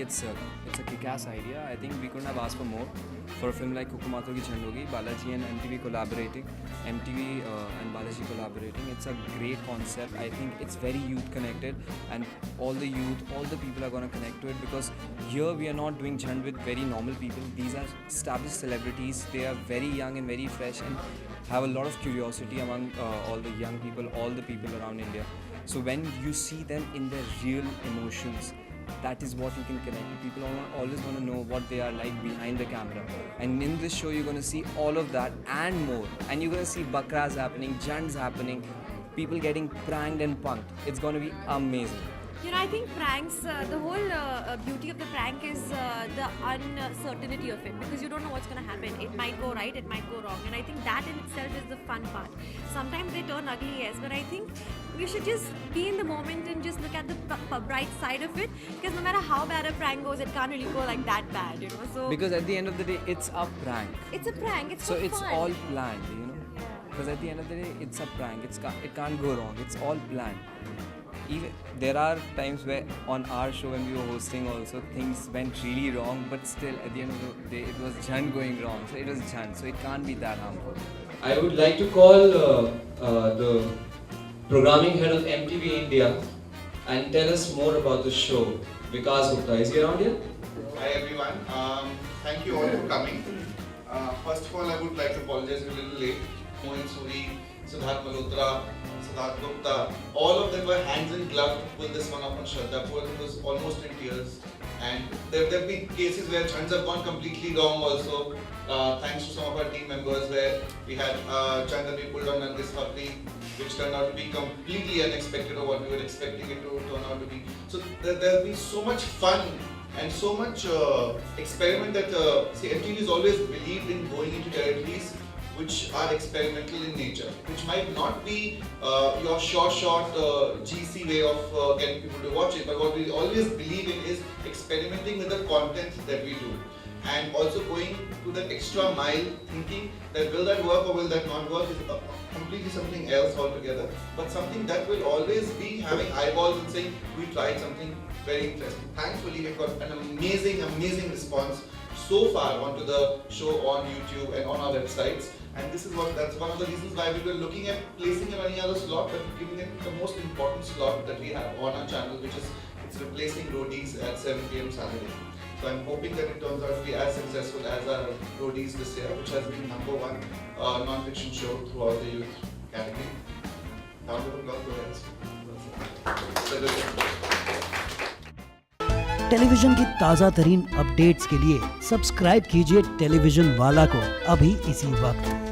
it's a kick-ass idea. I think we couldn't have asked for more. For a film like Hukumaton Ki Jhand Hogi, Balaji and MTV collaborating, and Balaji collaborating, it's a great concept. I think it's very youth connected, and all the people are going to connect to it, because here we are not doing Jhand with very normal people. These are established celebrities. They are very young and very fresh and have a lot of curiosity among all the young people, all the people around India. So when you see them in their real emotions, that is what you can connect with. People always want to know what they are like behind the camera. And in this show, you're going to see all of that and more. And you're going to see bakras happening, jands happening, people getting pranked and punked. It's going to be amazing. You know, I think pranks, the whole beauty of the prank is the uncertainty of it, because you don't know what's going to happen. It might go right, it might go wrong, and I think that in itself is the fun part. Sometimes they turn ugly, yes, but I think we should just be in the moment and just look at the bright side of it, because no matter how bad a prank goes, it can't really go like that bad, you know. So because at the end of the day, it's a prank. It's a prank. It's so for it's fun. all planned, you know. Because at the end of the day, it's a prank. It can't go wrong. It's all planned. Even there are times where on our show when we were hosting also, things went really wrong, but still at the end of the day it was Jhand going wrong, so it was Jhand, so it can't be that harmful. I would like to call the programming head of MTV India and tell us more about the show. Vikas Gupta, is he around here? Hi everyone, thank you all for coming. First of all, I would like to apologize a little late. Mohin Suri, Siddharth Malhotra, Siddharth Gupta, all of them were hands in glove to pull this one up on Shraddha. Poor thing was almost in tears. And there have been cases where Jhands have gone completely wrong also. Thanks to some of our team members, where we had Jhand that we pulled on Nargis Fakri, which turned out to be completely unexpected or what we were expecting it to turn out to be. So there has been so much fun and so much experiment that MTV has always believed in going into territories which are experimental in nature, which might not be your short GC way of getting people to watch it, but what we always believe in is experimenting with the content that we do, and also going to that extra mile, thinking that will that work or will that not work is completely something else altogether, but something that will always be having eyeballs and saying we tried something very interesting. Thankfully, we've got an amazing response so far onto the show on YouTube and on our websites, and that's one of the reasons why we were looking at placing it on any other slot, but giving it the most important slot that we have on our channel, which is it's replacing Roadies at 7 PM Saturday. So I'm hoping that it turns out to be as successful as our Roadies this year, which has been #1 non-fiction show throughout the youth category. Round of applause, go ahead. Television की ताज़ा तरीन updates के लिए subscribe कीजिए television वाला को अभी इसी वक्त।